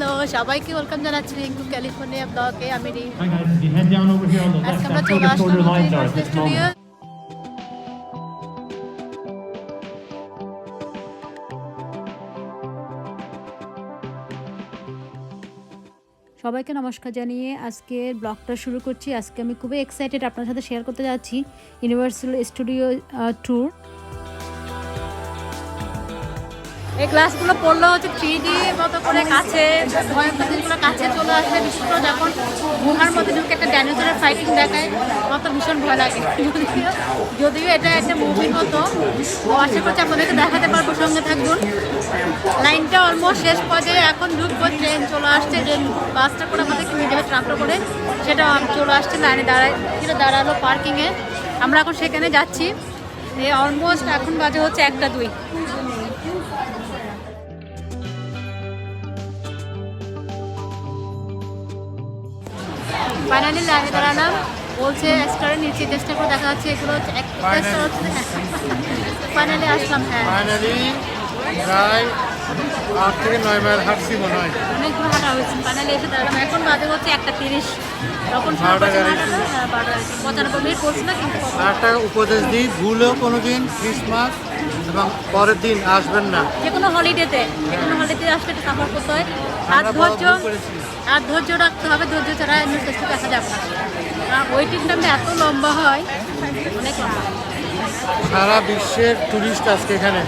Hello সবাইকে welcome জানাচ্ছি Rinku California ব্লগে। আমি Hi guys, if you head down over here on the left, আজকে আমরা that's চলে where the Aslam shoulder lines are at universal this studio. moment. সবাইকে নমস্কার জানিয়ে আজকের ব্লগটা শুরু করছি। আজকে আমি খুবই এক্সাইটেড আপনার সাথে শেয়ার করতে যাচ্ছি ইউনিভার্সাল স্টুডিও ট্যুর। এই গ্লাসগুলো পড়লো হচ্ছে 3D মতো করে কাছে, ভয়ঙ্কর জিনিসগুলো কাছে চলে আসলে, বিশেষ করে যখন গুহার মধ্যে ঢুকে একটা ডাইনোসরের ফাইটিং দেখায় আমার তো ভীষণ ভয় লাগে। যদিও এটা একটা মুভির মতো, তো আশা করছি আপনাদেরকে দেখাতে পারবো, সঙ্গে থাকুন। লাইনটা অলমোস্ট শেষ পর্যায়ে, এখন ঢুকবো। ট্রেন চলে আসছে, ট্রেন বাসটা করে আমাদেরকে নিয়ে যাবে ট্রান্সফার করে, সেটা চলে আসছে। লাইনে দাঁড়ালো পার্কিংয়ে, আমরা এখন সেখানে যাচ্ছি। এই অলমোস্ট এখন বাজে হচ্ছে 1টা 2। ফাইনালি লাইনে দাঁড়ালাম, বলছে স্টারের নিচে চেষ্টা করে দেখা যাচ্ছে, এগুলো হচ্ছে একটা স্টার হচ্ছে। ফাইনালি আসলাম। হ্যাঁ, ফাইনালি প্রায় 8 থেকে 9 মাইল হাঁটছি মনে হয়। অনেকগুলো হাঁটা হয়েছে। ফাইনালি এসে দাঁড়ালাম, এখন বাজে হচ্ছে 1টা 30। তখন 95 মিনিট করছি না, কিন্তু একটা উপদেশ দিই, ভুলেও কোনোদিন ক্রিসমাস এবং পরের দিন আসবেন না। যে কোনো হলিডেতে আসলে একটু সাফার করতে হয়, আর আমরা বড় ভুল করেছি। ধৈর্য রাখতে হবে। ধৈর্য ছাড়া নির্দিষ্ট দেখা যাবে না, কারণ ওয়েটিং টাইমটা এত লম্বা হয়, অনেক লম্বা। সারা বিশ্বের টুরিস্ট আজকে এখানে।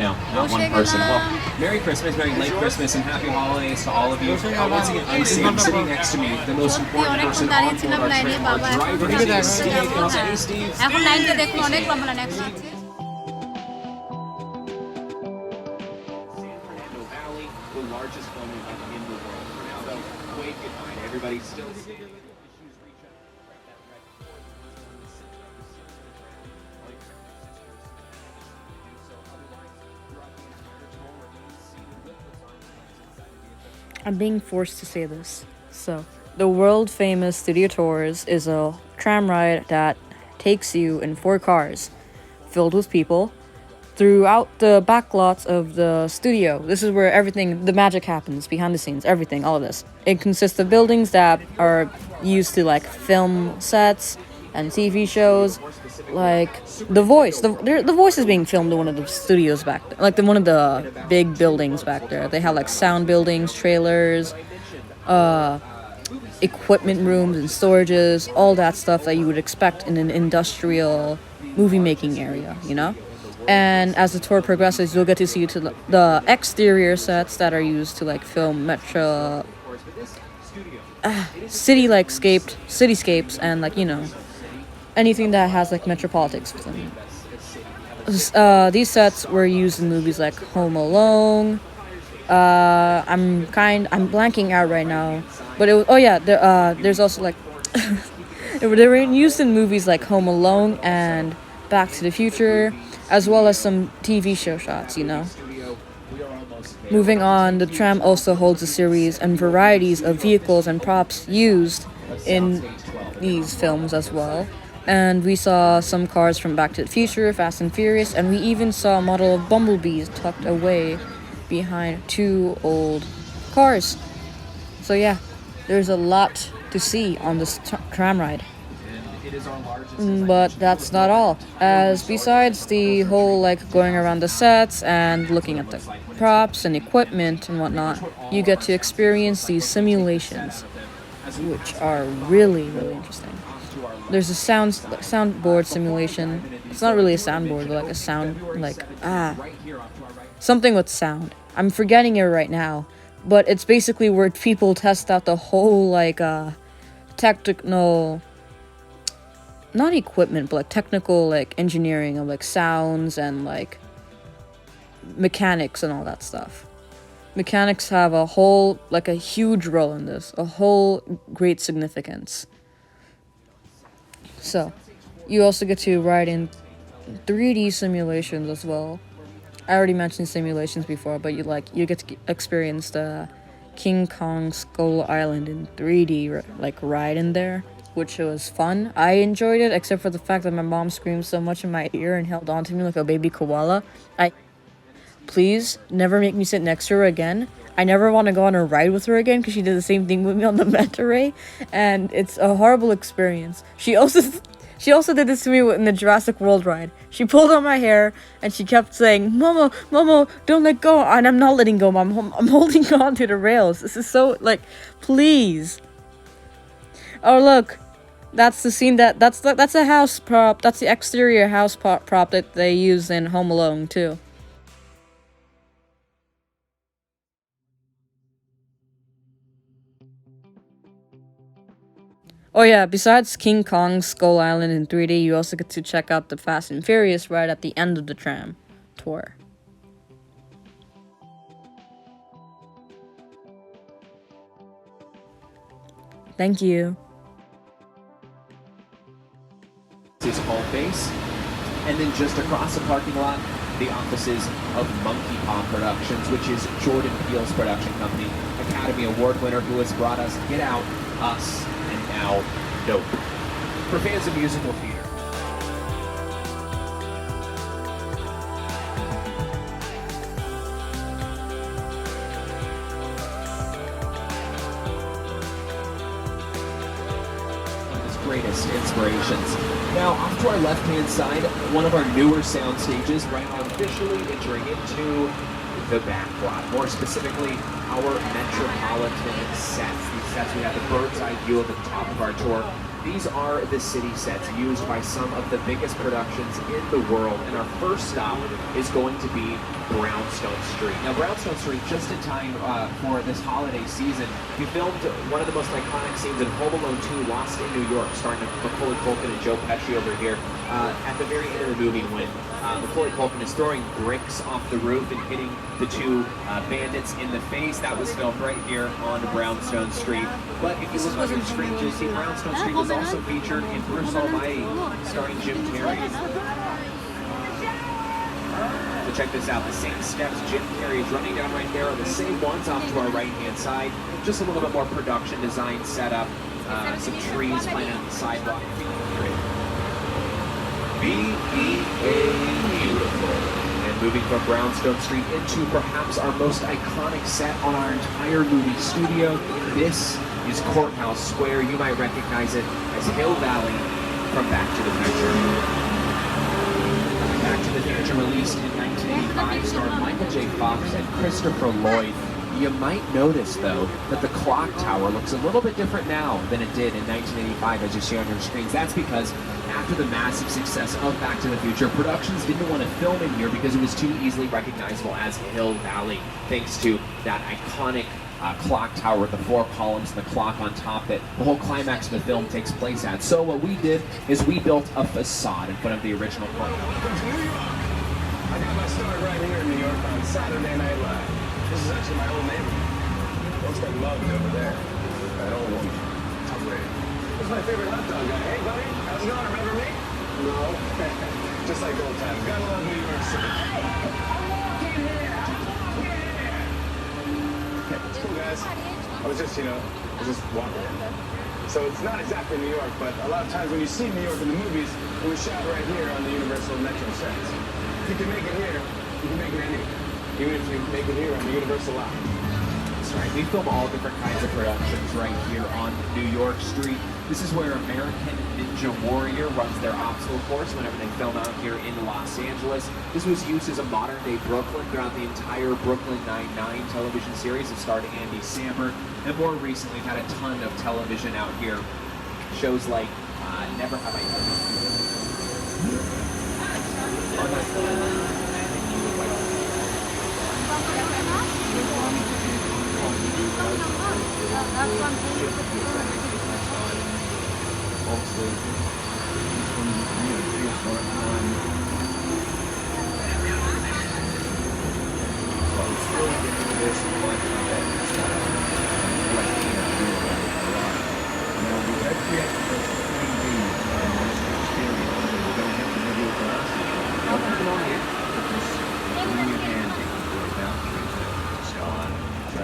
No, not one person. Well, Merry Christmas, Merry late Christmas, and Happy Holidays to all of you. Once again, I'm sitting next to me, the most important person on board our trip, our driver, his name is Steve. And I'll say, hey, Steve. এখন লাইনটা দেখুন, অনেক লম্বা line আছে। Orlando Valley, the largest filming hub in the world. For now, though, wave goodbye to everybody still standing. I'm being forced to say this. So, the world famous Studio Tours is a tram ride that takes you in 4 cars filled with people throughout the backlots of the studio. This is where everything, the magic happens, behind the scenes, everything, all of this. It consists of buildings that are used to like film sets and TV shows, like The Voice. The Voice is being filmed in one of the studios back there, like one of the big buildings back there. They have like sound buildings, trailers, equipment rooms and storages, all that stuff that you would expect in an industrial movie making area, you know? And as the tour progresses, you'll get to see the exterior sets that are used to like film cityscapes and like, you know, anything that has like metropolitics within. These sets were used in movies like Home Alone. I'm blanking out right now, but it was, there's also like they were used in movies like Home Alone and Back to the Future, as well as some TV show shots, you know. Moving on, the tram also holds a series and varieties of vehicles and props used in these films as well. And we saw some cars from Back to the Future, Fast and Furious, and we even saw a model of bumblebees tucked away behind 2 old cars. So yeah, there's a lot to see on this tram ride. But that's not all, as besides the whole like going around the sets and looking at the props and equipment and whatnot, you get to experience these simulations, which are really, really interesting. There's a soundboard simulation. It's not really a soundboard, but like a sound, like something with sound. I'm forgetting it right now, but it's basically where people test out the whole like technical, not equipment, but like technical like engineering of like sounds and like mechanics and all that stuff. Mechanics have a whole, like a huge role in this, a whole great significance. So, you also get to ride in 3D simulations as well. I already mentioned simulations before, but you get to experience the King Kong Skull Island in 3D like ride in there. which was fun. I enjoyed it, except for the fact that my mom screamed so much in my ear and held on to me like a baby koala. Please never make me sit next to her again. I never want to go on a ride with her again because she did the same thing with me on the Manta Ray, and it's a horrible experience. She also did this to me in the Jurassic World ride. She pulled on my hair and she kept saying, "Momo, Momo, don't let go." And I'm not letting go, Mom. I'm holding on to the rails. This is so, like, please. Oh, look. That's the scene that's a house prop. That's the exterior house prop that they use in Home Alone too. Oh yeah, besides King Kong's Skull Island in 3D, you also get to check out the Fast and Furious ride at the end of the tram tour. Thank you. His home base, and then just across the parking lot, the offices of Monkey Paw Productions, which is Jordan Peele's production company, Academy Award winner who has brought us Get Out, Us, and now Nope. For fans of musical theater. Greatest inspirations. Now, off to our left-hand side, one of our newer sound stages, right now officially entering into the backlot. More specifically, our Metropolitan sets. These sets, we have the bird's eye view at the top of our tour. These are the city sets used by some of the biggest productions in the world. And our first stop is going to be Brownstone Street. Now, Brownstone Street, just in time for this holiday season, we filmed one of the most iconic scenes in Home Alone 2, Lost in New York, starring Macaulay Culkin and Joe Pesci over here. At the very end of the movie, when Macaulay Culkin is throwing bricks off the roof and hitting the two bandits in the face. That was filmed right here on Brownstone Street. But if you look on your screen, you'll see Brownstone Street was also featured in Bruce Almighty, starring Jim Carrey. So check this out, the same steps Jim Carrey is running down right there are the same ones off to our right-hand side. Just a little bit more production design setup, some trees planted on the sidewalk. Beautiful. And moving from Brownstone Street into perhaps our most iconic set on our entire movie studio, this is Courthouse Square. You might recognize it as Hill Valley from Back to the Future. Back to the Future, released in 1985, starred Michael J. Fox and Christopher Lloyd. You might notice, though, that the clock tower looks a little bit different now than it did in 1985, as you see on your screens. That's because after the massive success of Back to the Future, productions didn't want to film in here because it was too easily recognizable as Hill Valley, thanks to that iconic clock tower with the 4 columns and the clock on top that the whole climax of the film takes place at. So what we did is we built a facade in front of the original courthouse. Welcome to New York. I got my start right here in New York on Saturday Night Live. This is actually my old neighborhood. Looks like loved over there. That old woman. Tough lady. This is my favorite hot dog guy. Hey, buddy, how's it going? Remember me? No. Just like old times. Gotta love New York City. Okay, it's cool, guys. I was just walking in. So it's not exactly New York, but a lot of times when you see New York in the movies, it was shot right here on the Universal Metro sets. If you can make it here, you can make it anywhere. Even if you make it here on the Universal lot. That's right. We film all different kinds of productions right here on New York Street. This is where American Ninja Warrior runs their obstacle course whenever they film out here in Los Angeles. This was used as a modern-day Brooklyn throughout the entire Brooklyn Nine-Nine television series. It starred Andy Samberg, and more recently we've had a ton of television out here. Shows like Never Have I Ever.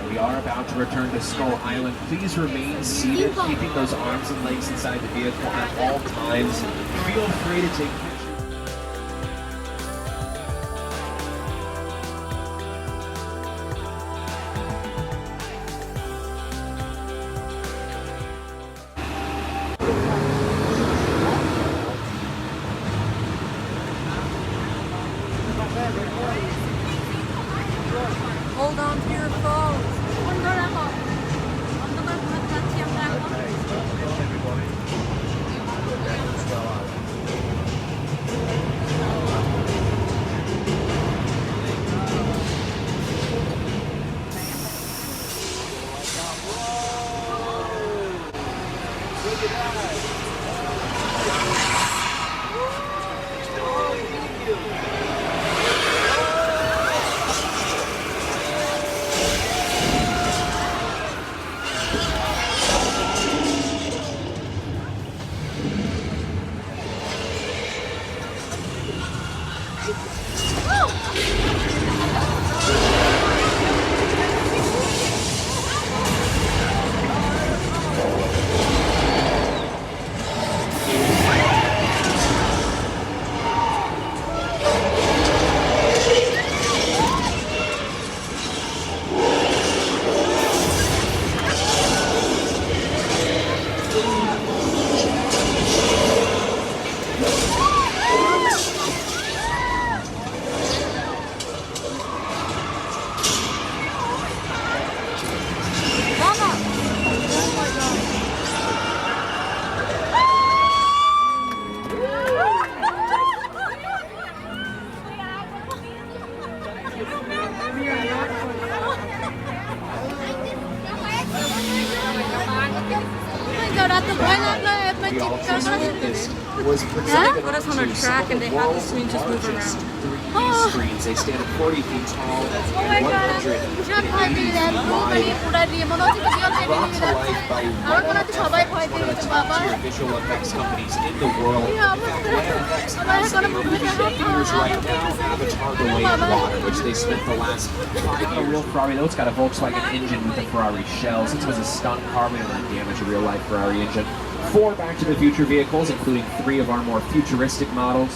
We are about to return to Skull Island. Please remain seated, keeping those arms and legs inside the vehicle at all times. Feel free to take pictures. Hold on to your phones. বন্ধ রাখো অন্ধকার ঘুরে যাচ্ছি আমরা এখন রাত ভয় লাগলো এবার We all চিৎকার করা শুরু this করে was presented Put us on a to track some and of they the have the world's screen just move largest around. 3D screens. They stand at 40 feet tall Oh my and god, 100 ভীষণ ভয় পেয়ে যায় মানে পুরা দিয়ে মনে হচ্ছে কি real brought to life by আমার মনে হচ্ছে সবাই ভয় one পেয়ে of the গেছে top বাবা tier visual effects companies in the world. কি অবস্থা আমার কোনো movie Theaters right now, Avatar: The Way of Water, which they spent the last 5 years. A real Ferrari, though it's got a Volkswagen engine with the Ferrari shells. This was a stunt car, we didn't damage a real life Ferrari engine. 4 Back to the Future vehicles, including 3 of our more futuristic models.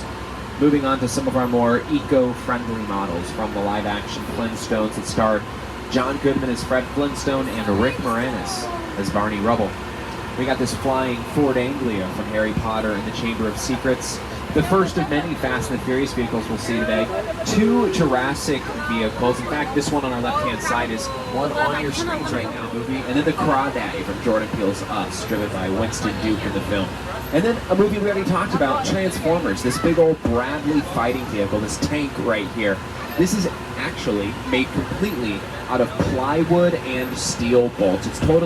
Moving on to some of our more eco-friendly models from the live-action Flintstones that starred John Goodman as Fred Flintstone and Rick Moranis as Barney Rubble. We got this flying Ford Anglia from Harry Potter and the Chamber of Secrets. The first of many Fast and the Furious vehicles we'll see today. 2 Jurassic vehicles. In fact, this one on our left-hand side is one on your screens right now in the movie. And then the Crawdaddy from Jordan Peele's Us, driven by Winston Duke in the film. And then a movie we already talked about, Transformers, this big old Bradley fighting vehicle, this tank right here. This is actually made completely out of plywood and steel bolts. It's totally